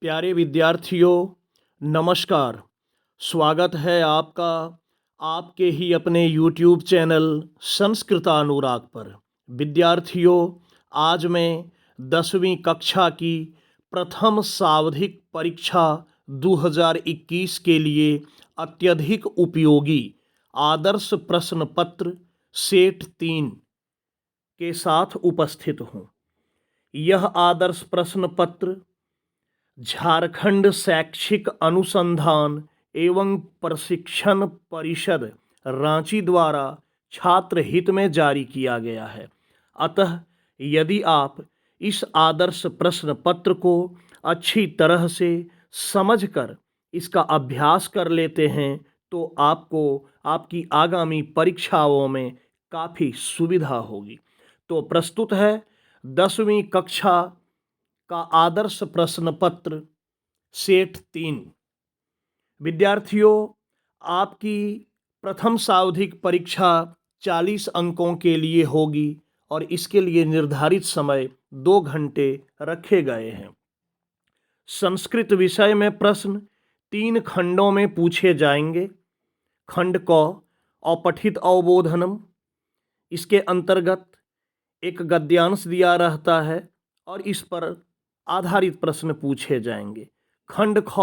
प्यारे विद्यार्थियों, नमस्कार। स्वागत है आपका आपके ही अपने YouTube चैनल संस्कृतानुराग पर। विद्यार्थियों, आज मैं 10वीं कक्षा की प्रथम सावधिक परीक्षा 2021 के लिए अत्यधिक उपयोगी आदर्श प्रश्न पत्र सेट 3 के साथ उपस्थित हूँ। यह आदर्श प्रश्न पत्र झारखंड शैक्षिक अनुसंधान एवं प्रशिक्षण परिषद रांची द्वारा छात्र हित में जारी किया गया है। अतः यदि आप इस आदर्श प्रश्न पत्र को अच्छी तरह से समझकर इसका अभ्यास कर लेते हैं तो आपको आपकी आगामी परीक्षाओं में काफ़ी सुविधा होगी। तो प्रस्तुत है 10वीं कक्षा का आदर्श प्रश्न पत्र सेट 3। विद्यार्थियों, आपकी प्रथम सावधिक परीक्षा 40 अंकों के लिए होगी और इसके लिए निर्धारित समय 2 घंटे रखे गए हैं। संस्कृत विषय में प्रश्न 3 खंडों में पूछे जाएंगे। खंड क अपठित अवबोधनम, इसके अंतर्गत एक गद्यांश दिया रहता है और इस पर आधारित प्रश्न पूछे जाएंगे। खंड ख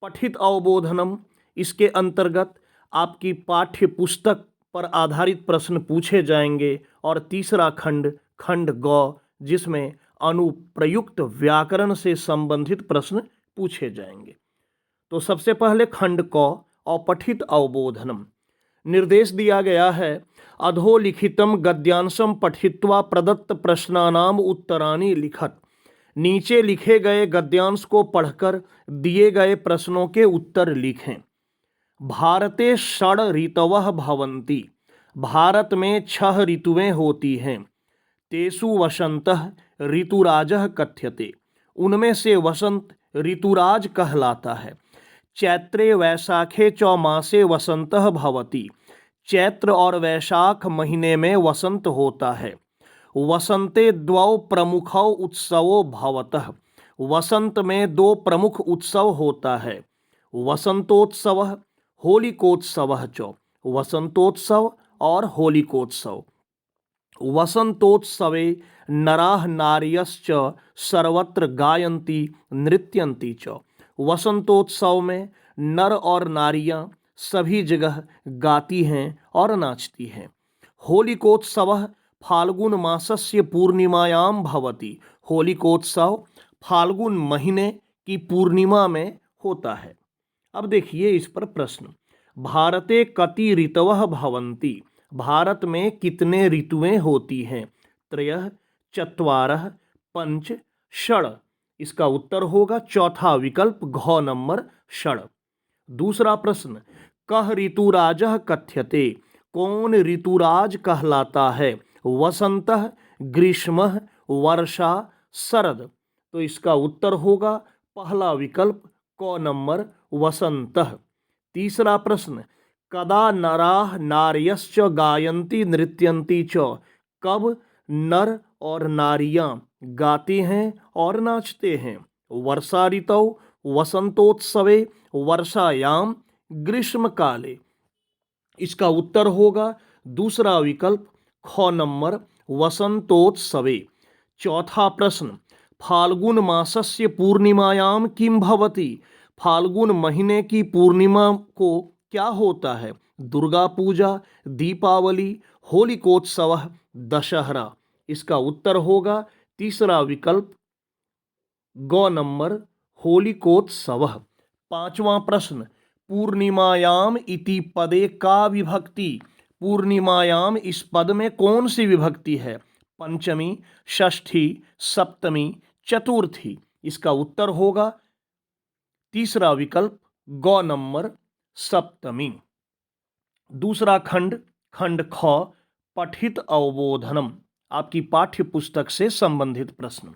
पठित अवबोधनम, इसके अंतर्गत आपकी पाठ्य पुस्तक पर आधारित प्रश्न पूछे जाएंगे। और तीसरा खंड खंड ग, जिसमें अनुप्रयुक्त व्याकरण से संबंधित प्रश्न पूछे जाएंगे। तो सबसे पहले खंड क अपठित अवबोधनम। निर्देश दिया गया है, अधोलिखितम गद्यांशम पठित्वा प्रदत्त प्रश्नानाम उत्तराणि लिखत। नीचे लिखे गए गद्यांश को पढ़कर दिए गए प्रश्नों के उत्तर लिखें। भारते षड ऋतवः भवन्ति, भारत में 6 ऋतुएं होती हैं। तेषु वसंतः ऋतुराजः कथ्यते, उनमें से वसंत ऋतुराज कहलाता है। चैत्रे वैशाखे च मासे वसंतः भवति, चैत्र और वैशाख महीने में वसंत होता है। वसंते द्वौ प्रमुखौ उत्सवो भवतः, वसंत में 2 प्रमुख उत्सव होता है। वसंतोत्सवः होलिकोत्सवः च, वसंतोत्सव और होलिकोत्सव। वसंतोत्सवे नराः नार्यश्च सर्वत्र गायन्ति नृत्यन्ति च, वसंतोत्सव में नर और नारियां सभी जगह गाती हैं और नाचती हैं। होलिकोत्सवः फाल्गुन मासस्य पूर्णिमायां भवति, होलिकोत्सव फाल्गुन महीने की पूर्णिमा में होता है। अब देखिए इस पर प्रश्न, भारते कति ऋतवः भवन्ति, भारत में कितने ऋतुएं होती हैं। त्रयः चत्वारः पंच षड, इसका उत्तर होगा चौथा विकल्प घ नंबर षड। दूसरा प्रश्न, कह ऋतुराजः कथ्यते, कौन ऋतुराज कहलाता है। वसंतः, ग्रीष्मः, वर्षा, शरद। तो इसका उत्तर होगा पहला विकल्प क नंबर वसंतः। तीसरा प्रश्न, कदा नराः नार्यश्च गायन्ति नृत्यन्ति च, कब नर और नारियां गाते हैं और नाचते हैं। वर्षा ऋतौ, वसंतोत्सवे, वर्षायाम, ग्रीष्मकाले। इसका उत्तर होगा दूसरा विकल्प ख नंबर वसंतोत्सवे। चौथा प्रश्न, फाल्गुन मासस्य पूर्णिमायाम किम भवति, फाल्गुन महीने की पूर्णिमा को क्या होता है। दुर्गा पूजा, दीपावली, होलिकोत्सव, दशहरा। इसका उत्तर होगा तीसरा विकल्प ग नंबर होलिकोत्सव। पांचवा प्रश्न, पूर्णिमायाम इति पदे का विभक्ति, पूर्णिमायाम इस पद में कौन सी विभक्ति है। पंचमी, षष्ठी, सप्तमी, चतुर्थी। इसका उत्तर होगा तीसरा विकल्प ग नंबर सप्तमी। दूसरा खंड खंड ख पठित अवबोधनम, आपकी पाठ्य पुस्तक से संबंधित प्रश्न।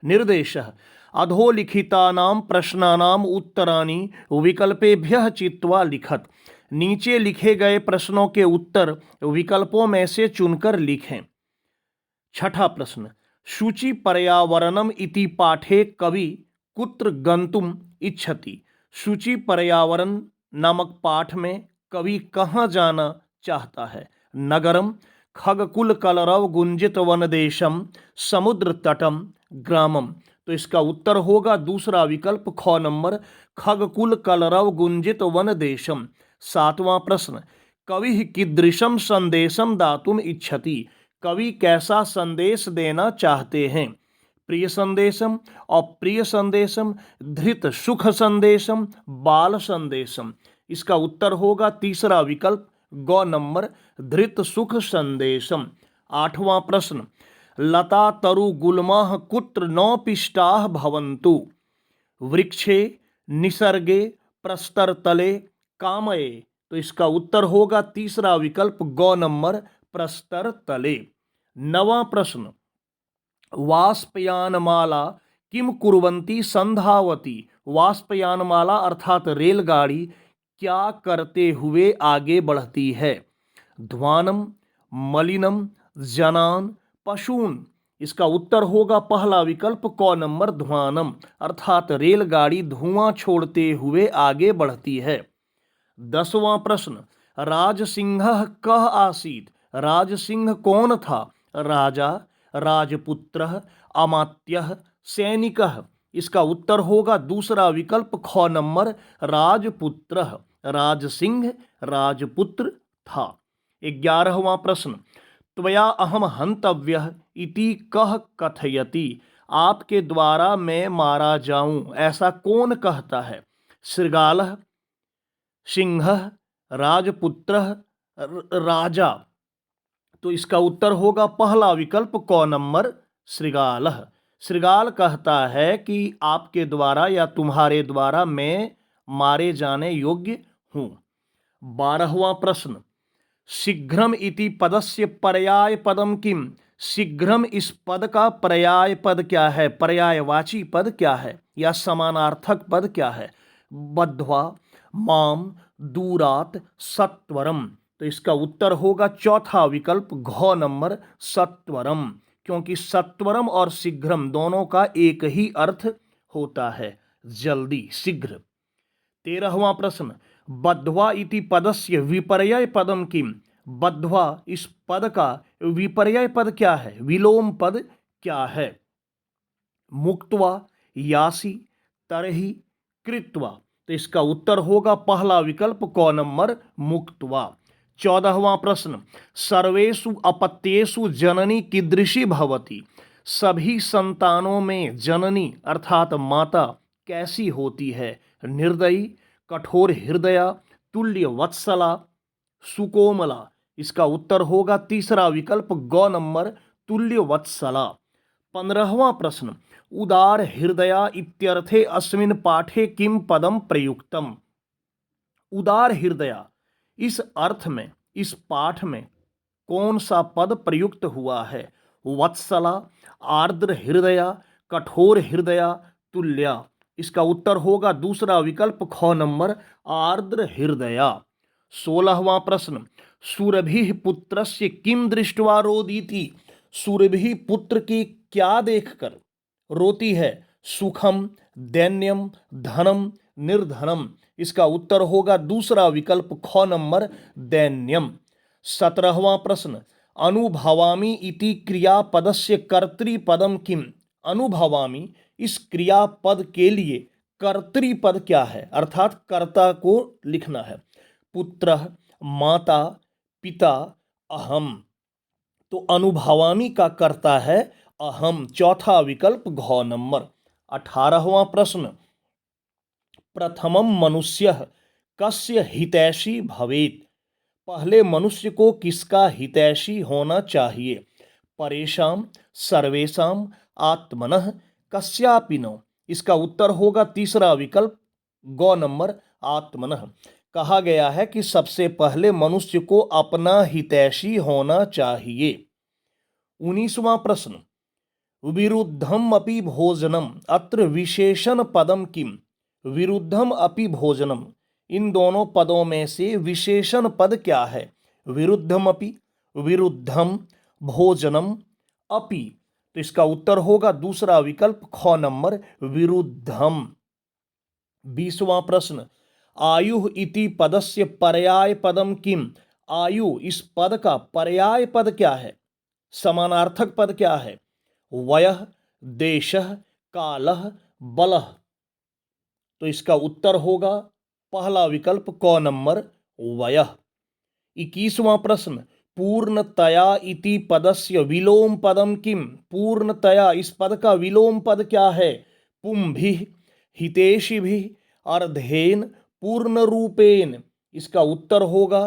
निर्देशः, अधोलिखितानां प्रश्नानां उत्तराणि विकल्पेभ्यः चित्वा लिखत। नीचे लिखे गए प्रश्नों के उत्तर विकल्पों में से चुनकर लिखें। छठा प्रश्न, शुचि पर्यावरणम इति पाठे कवि कुत्र गंतुम इच्छति। शुचि पर्यावरण नामक पाठ में कवि कहाँ जाना चाहता है? नगरम, खगकुल कलरव गुंजित वन देशम, समुद्र तटम, ग्रामम। तो इसका उत्तर होगा दूसरा विकल्प ख नंबर, खगकुल कलरव गुंजित वन देशम। 7वां प्रश्न, कवि कीदृशम संदेशम दातुम इच्छति। कवि कैसा संदेश देना चाहते हैं? प्रिय संदेशम, अप्रिय संदेशम, धृत सुख संदेशम, बाल संदेशम। इसका उत्तर होगा तीसरा विकल्प ग नंबर, धृत सुख संदेशम। 8वां प्रश्न, लता तरु गुल्माः कुत्र नौ पिष्टाः भवन्तु। वृक्षे, निसर्गे, प्रस्तर तले, कामये। तो इसका उत्तर होगा तीसरा विकल्प ग नंबर, प्रस्तर तले। 9वां प्रश्न, वाष्पयानमाला किम कुर्वन्ति संधावती। वाष्पयानमाला अर्थात रेलगाड़ी क्या करते हुए आगे बढ़ती है? ध्वानम, मलिनम, जनान, पशून। इसका उत्तर होगा पहला विकल्प क नंबर, ध्वानम, अर्थात रेलगाड़ी धुआं छोड़ते हुए आगे बढ़ती है। 10वां प्रश्न, राजसिंह कः आसीत्। राजसिंह कौन था? राजा, राजपुत्रः, अमात्यः, सैनिकः। इसका उत्तर होगा दूसरा विकल्प ख नंबर, राजपुत्रः। राजसिंह राजपुत्र था। 11वां प्रश्न, त्वया अहम हंतव्यः इति कः कथयति। आपके द्वारा मैं मारा जाऊं ऐसा कौन कहता है? शृगालः, सिंहः, राजपुत्रः, राजा। तो इसका उत्तर होगा पहला विकल्प क नंबर, शृगालः। शृगाल कहता है कि आपके द्वारा या तुम्हारे द्वारा मैं मारे जाने योग्य हूं। 12वां प्रश्न, शीघ्रम इति पदस्य पर्याय पदम किम। शीघ्रम इस पद का पर्याय पद क्या है? पर्यायवाची पद क्या है या समानार्थक पद क्या है? बद्ध्वा, माम, दूरात, सत्वरम। तो इसका उत्तर होगा चौथा विकल्प घ नंबर, सत्वरम, क्योंकि सत्वरम और शीघ्रम दोनों का एक ही अर्थ होता है, जल्दी, शीघ्र। 13वां प्रश्न, बद्ध्वा इति पदस्य विपर्यय पदम किम। बद्ध्वा इस पद का विपर्यय पद क्या है, विलोम पद क्या है? मुक्त्वा, यासी, तरहि, कृत्वा। तो इसका उत्तर होगा पहला विकल्प क नंबर, मुक्त्वा। 14वां प्रश्न, सर्वेषु अपत्येषु जननी कीदृशी भवति। सभी संतानों में जननी अर्थात माता कैसी होती है? निर्दयी, कठोर हृदया, तुल्य वत्सला, सुकोमला। इसका उत्तर होगा तीसरा विकल्प ग नंबर, तुल्य वत्सला। 15वां प्रश्न, उदार हृदया इत्यर्थे अस्मिन् पाठे किम पदम प्रयुक्तम। उदार हृदया इस अर्थ में इस पाठ में कौन सा पद प्रयुक्त हुआ है? वत्सला, आर्द्र हृदया, कठोर हृदया, तुल्या। इसका उत्तर होगा दूसरा विकल्प ख नंबर, आर्द्र हृदया। 16वां प्रश्न, सुरभि पुत्रस्य किम दृष्ट्वा रोदीति। सुरभि पुत्र की क्या देखकर रोती है? सुखम, दैन्यम, धनम, निर्धनम। इसका उत्तर होगा दूसरा विकल्प ख नंबर, दैन्यम। 17वां प्रश्न, अनुभवामि इति क्रियापदस्य कर्तृपदम किम। अनुभवामि इस क्रियापद के लिए कर्तृपद क्या है, अर्थात कर्ता को लिखना है? पुत्रः, माता, पिता, अहम। तो अनुभवामि का कर्ता है अहम, चौथा विकल्प घ नंबर। 18वां प्रश्न, प्रथमम मनुष्यः कस्य हितैषी भवेत्। पहले मनुष्य को किसका हितैषी होना चाहिए? परेषां, सर्वेषां, आत्मनः, कस्यापिनो। इसका उत्तर होगा तीसरा विकल्प ग नंबर, आत्मनः। कहा गया है कि सबसे पहले मनुष्य को अपना हितैषी होना चाहिए। 19वां प्रश्न, विरुद्धम अपि भोजनम अत्र विशेषण पदम किम। विरुद्धम अपि भोजनम, इन दोनों पदों में से विशेषण पद क्या है? विरुद्धम अपि, विरुद्धम, भोजनम, अपि। तो इसका उत्तर होगा दूसरा विकल्प ख नंबर विरुद्धम। 20वां प्रश्न, आयु इति पदस्य पर्याय पदम किम। आयु इस पद का पर्याय पद क्या है, समानार्थक पद क्या है। वयः, देशः, कालः, बलः। तो इसका उत्तर होगा पहला विकल्प क नंबर वयः। 21वां प्रश्न, पूर्णतया इति पदस्य विलोम पदम किम। पूर्णतया इस पद का विलोम पद क्या है। पुंभिः, हितैषिभिः, अर्धेन, पूर्ण रूपेण। इसका उत्तर होगा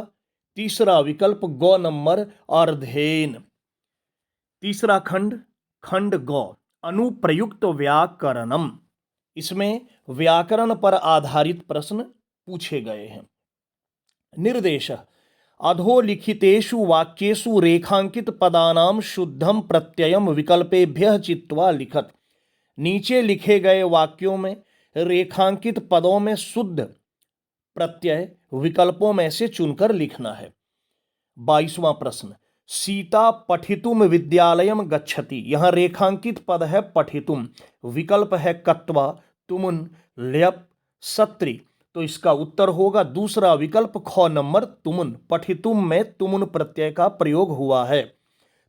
तीसरा विकल्प ग नंबर अर्धेन। तीसरा खंड, खंड ग, अनुप्रयुक्त व्याकरणम। इसमें व्याकरण पर आधारित प्रश्न पूछे गए हैं। निर्देश, अधोलिखितेषु वाक्येषु रेखांकित पदानां शुद्धम प्रत्ययम विकल्पेभ्यः चित्वा लिखत। नीचे लिखे गए वाक्यों में रेखांकित पदों में शुद्ध प्रत्यय विकल्पों में से चुनकर लिखना है। 22वां प्रश्न, सीता पठितुम विद्यालयम गच्छति। यहां रेखांकित पद है पठितुम, विकल्प है कत्वा, तुमुन, ल्यप, सत्री। तो इसका उत्तर होगा दूसरा विकल्प ख नंबर तुमुन। पठितुम में तुमुन प्रत्यय का प्रयोग हुआ है।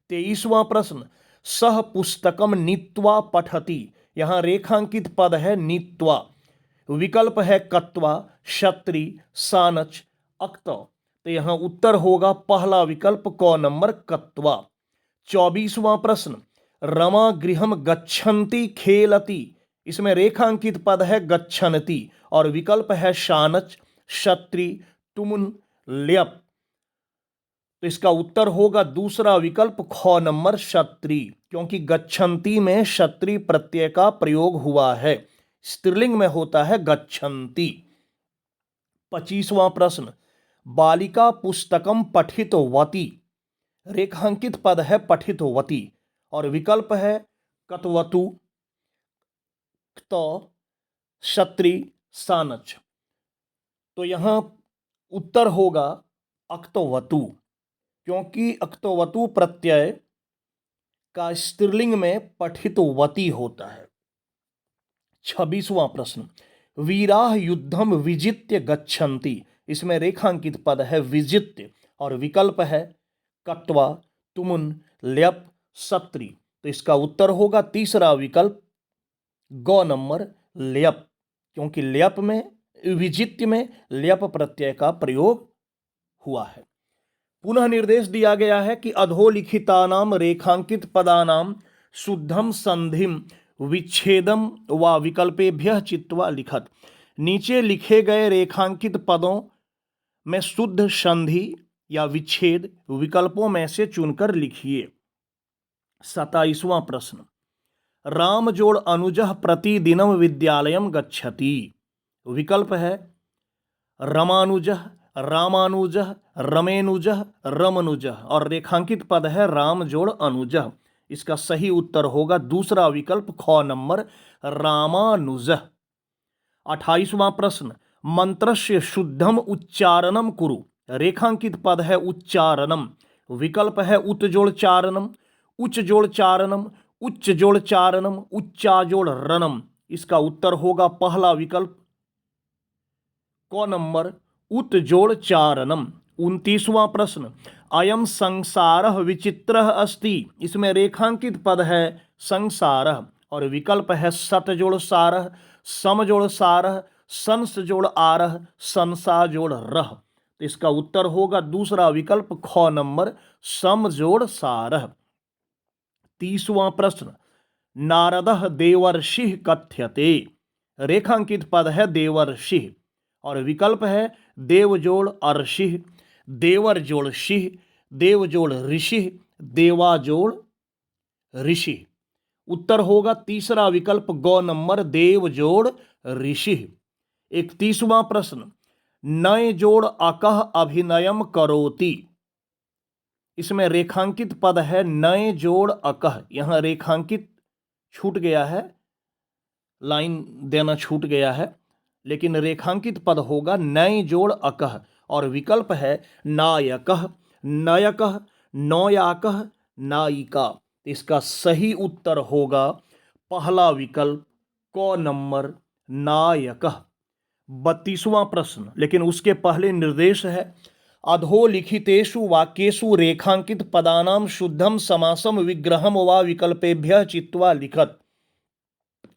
23वां प्रश्न, सह पुस्तकम नीत्वा पठति। यहां रेखांकित पद है नीत्वा, विकल्प है कत्वा, क्षत्री, सानच, अक्त। तो यहां उत्तर होगा पहला विकल्प क नंबर कत्वा। 24वां प्रश्न, रमा गृहम गच्छन्ति खेलति। इसमें रेखांकित पद है गच्छन्ति और विकल्प है शानच, क्षत्री, तुमुन, ल्यप। तो इसका उत्तर होगा दूसरा विकल्प ख नंबर क्षत्री, क्योंकि गच्छन्ति में क्षत्री प्रत्यय का प्रयोग हुआ है। स्त्रीलिंग में होता है गच्छन्ति। 25वां प्रश्न, बालिका पुस्तकम पठितवती। रेखांकित पद है पठितवती और विकल्प है कतवतु, क्षत्री, सानच। तो यहां उत्तर होगा अक्तवतु, क्योंकि अक्तवतु प्रत्यय का स्त्रीलिंग में पठितवती होता है। 26वां प्रश्न, वीराः युद्धम विजित्य गच्छन्ति। इसमें रेखांकित पद है विजित्य और विकल्प है कत्वा, तुमुन, ल्यप, सत्री। तो इसका उत्तर होगा तीसरा विकल्प ग नंबर ल्यप, क्योंकि ल्यप में, विजित्य में ल्यप प्रत्यय का प्रयोग हुआ है। पुनः निर्देश दिया गया है कि अधोलिखितानाम रेखांकित पदानाम शुद्धम संधिम विच्छेदम व विकल्पेभ्यः चित्वा लिखत। नीचे लिखे गए रेखांकित पदों में शुद्ध संधि या विच्छेद विकल्पों में से चुनकर लिखिए। 27वां प्रश्न, राम जोड़ अनुजः प्रतिदिनम विद्यालयम गच्छति। विकल्प है रमानुजः, रामानुजः, रमेनुजः, रमनुजः और रेखांकित पद है राम जोड़ अनुजः। इसका सही उत्तर होगा दूसरा विकल्प ख नंबर रामानुजः। 28वां प्रश्न, मंत्रस्य शुद्धम उच्चारणम कुरु। रेखांकित पद है उच्चारणम, विकल्प है उत जोड़ चारणम, उच्च जोड़ चारणम, उच्च जोड़ चारणम, उच्चा जोड़ रनम। इसका उत्तर होगा पहला विकल्प क नंबर उत जोड़ चारणम। 29वां प्रश्न, अयम संसारः विचित्रः अस्ति। इसमें रेखांकित पद है संसारः और विकल्प है सत जोड़ सारः, सम जोड़ सारः, संस जोड़ आरः, संसा जोड़ रह। तो इसका उत्तर होगा दूसरा विकल्प ख नंबर सम जोड़ सारः। 30वां प्रश्न, नारदः देवर्षिः कथ्यते। रेखांकित पद है देवर्षिः और विकल्प है देव जोड़ अर्षिः, देवर जोड़ शिह, देव जोड़ ऋषि, देवा जोड़ ऋषि। उत्तर होगा तीसरा विकल्प ग नंबर देव जोड़ ऋषि। 31वां प्रश्न, नय जोड़ अकः अभिनयम करोति। इसमें रेखांकित पद है नय जोड़ अकः। यहां रेखांकित छूट गया है, लाइन देना छूट गया है, लेकिन रेखांकित पद होगा नय जोड़ अकः और विकल्प है नायकः, नयकः, नौयाकः, नायिका। तो इसका सही उत्तर होगा पहला विकल्प क नंबर नायक। 32वां प्रश्न, लेकिन उसके पहले निर्देश है अधोलिखितेषु वाक्येषु रेखांकित पदानां शुद्धम समासम विग्रहम व विकल्पेभ्यः चित्वा लिखत।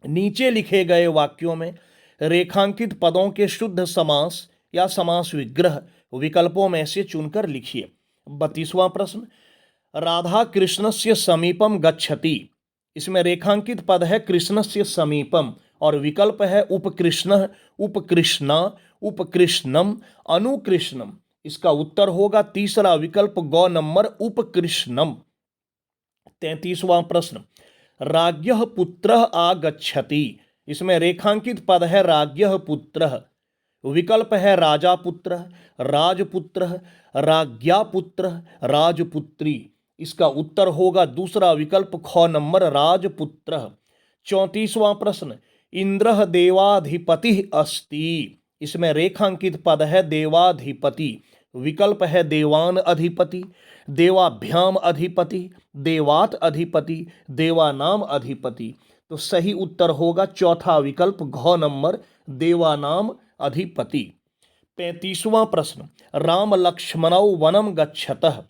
नीचे लिखे गए वाक्यों में रेखांकित पदों के शुद्ध समास या समास विग्रह विकल्पों में से चुनकर लिखिए। 32वां प्रश्न, राधा कृष्णस्य समीपम गच्छति। इसमें रेखांकित पद है कृष्णस्य समीपम और विकल्प है उपकृष्ण, उपकृष्णा, उपकृष्णम, अनुकृष्णम। इसका उत्तर होगा तीसरा विकल्प ग नंबर उपकृष्णम। 33वां प्रश्न, राज्ञः पुत्रः आगच्छति। इसमें रेखांकित पद है राज्ञः पुत्रः, विकल्प है राजा पुत्र, राजपुत्र, राज्ञा पुत्र, राजपुत्री। इसका उत्तर होगा दूसरा विकल्प ख नंबर राजपुत्र। 34वां प्रश्न, इंद्रः देवाधिपति अस्ति। इसमें रेखांकित पद है देवाधिपति, विकल्प है देवान अधिपति, देवाभ्याम अधिपति, देवात अधिपति, देवानाम अधिपति। तो सही उत्तर होगा चौथा विकल्प घ नंबर देवानाम अधिपति। 35वां प्रश्न, राम लक्ष्मणौ वनम गच्छतः।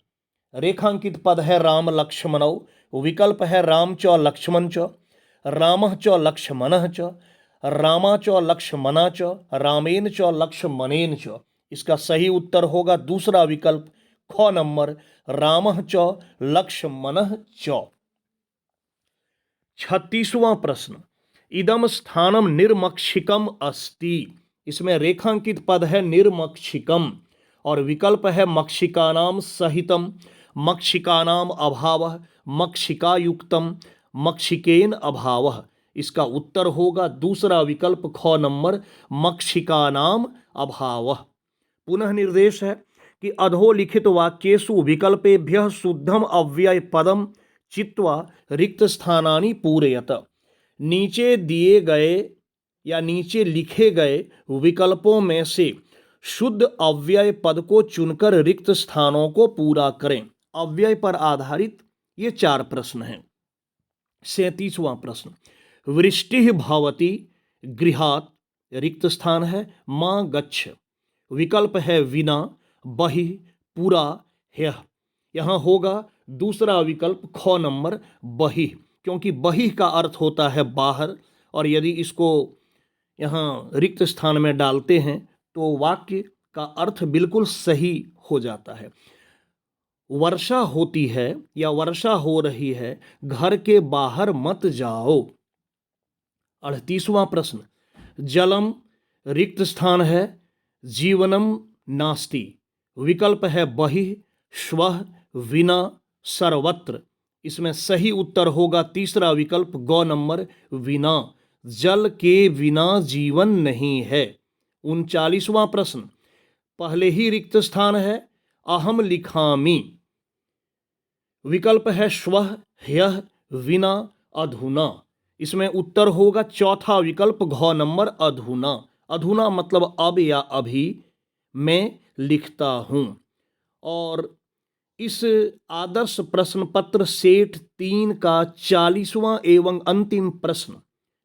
रेखांकित पद है राम लक्ष्मणौ, विकल्प है राम च लक्ष्मण च, रामः च लक्ष्मणः च, रामा च लक्ष्मणा च, रामेन च लक्ष्मणेन च। इसका सही उत्तर होगा दूसरा विकल्प ख नंबर रामः च लक्ष्मणः च। 36वां प्रश्न, इदम स्थानम निर्मक्षिकम अस्ति। इसमें रेखांकित पद है निर्मक्षिकम और विकल्प है मक्षिकानाम सहितम, मक्षिकानाम अभावः, मक्षिकायुक्तम, मक्षिकेन अभावः। इसका उत्तर होगा दूसरा विकल्प ख नंबर मक्षिकानाम अभावः। पुनः निर्देश है कि अधोलिखित वाक्येषु विकल्पेभ्यः शुद्धम अव्यय पदम चित्वा रिक्त स्थानानि पूरयत। नीचे दिए गए या नीचे लिखे गए विकल्पों में से शुद्ध अव्यय पद को चुनकर रिक्त स्थानों को पूरा करें। अव्यय पर आधारित ये 4 प्रश्न हैं। 37वां प्रश्न, वृष्टि भवति गृहात्। रिक्त स्थान है मां गच्छ, विकल्प है विना, बहिः, पुरा, ह्यः। यहाँ होगा दूसरा विकल्प ख नंबर बहिः, क्योंकि बहिः का अर्थ होता है बाहर और यदि इसको यहाँ रिक्त स्थान में डालते हैं तो वाक्य का अर्थ बिल्कुल सही हो जाता है। वर्षा होती है या वर्षा हो रही है, घर के बाहर मत जाओ। 38वां प्रश्न, जलम रिक्त स्थान है जीवनम नास्ति, विकल्प है बहिः, श्वः, विना, सर्वत्र। इसमें सही उत्तर होगा तीसरा विकल्प ग नंबर विना। जल के बिना जीवन नहीं है। 39वां प्रश्न, पहले ही रिक्त स्थान है अहम लिखामि, विकल्प है श्वः, ह्यः, विना, अधुना। इसमें उत्तर होगा चौथा विकल्प घ नंबर अधुना। अधुना मतलब अब या अभी मैं लिखता हूं। और इस आदर्श प्रश्न पत्र सेट 3 का 40वां एवं अंतिम प्रश्न,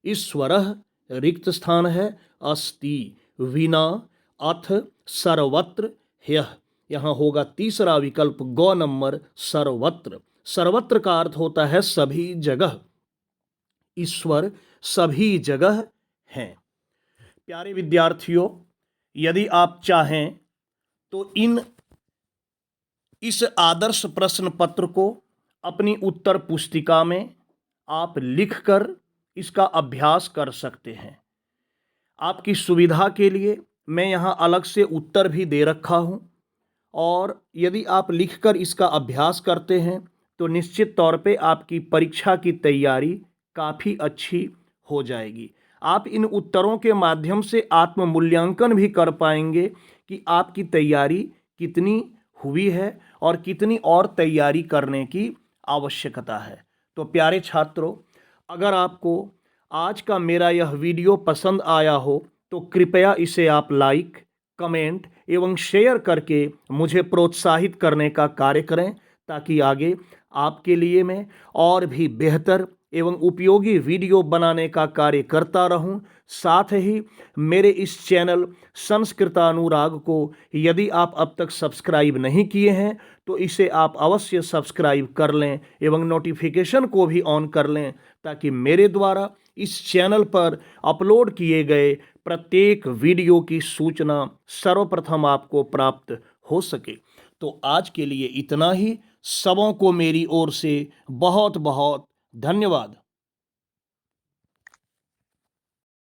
ईश्वरः रिक्त स्थान है अस्ति, विना, अथ, सर्वत्र, ह्यः। यहाँ होगा तीसरा विकल्प ग नंबर सर्वत्र। सर्वत्र का अर्थ होता है सभी जगह, ईश्वर सभी जगह हैं। प्यारे विद्यार्थियों, यदि आप चाहें तो इस आदर्श प्रश्न पत्र को अपनी उत्तर पुस्तिका में आप लिखकर इसका अभ्यास कर सकते हैं। आपकी सुविधा के लिए मैं यहाँ अलग से उत्तर भी दे रखा हूँ और यदि आप लिखकर इसका अभ्यास करते हैं तो निश्चित तौर पे आपकी परीक्षा की तैयारी काफ़ी अच्छी हो जाएगी। आप इन उत्तरों के माध्यम से आत्म मूल्यांकन भी कर पाएंगे कि आपकी तैयारी कितनी हुई है और कितनी और तैयारी करने की आवश्यकता है। तो प्यारे छात्रों, अगर आपको आज का मेरा यह वीडियो पसंद आया हो तो कृपया इसे आप लाइक, कमेंट एवं शेयर करके मुझे प्रोत्साहित करने का कार्य करें ताकि आगे आपके लिए मैं और भी बेहतर एवं उपयोगी वीडियो बनाने का कार्य करता रहूं। साथ ही मेरे इस चैनल संस्कृतानुराग को यदि आप अब तक सब्सक्राइब नहीं किए हैं तो इसे आप अवश्य सब्सक्राइब कर लें एवं नोटिफिकेशन को भी ऑन कर लें, ताकि मेरे द्वारा इस चैनल पर अपलोड किए गए प्रत्येक वीडियो की सूचना सर्वप्रथम आपको प्राप्त हो सके। तो आज के लिए इतना ही। सबों को मेरी ओर से बहुत बहुत धन्यवाद।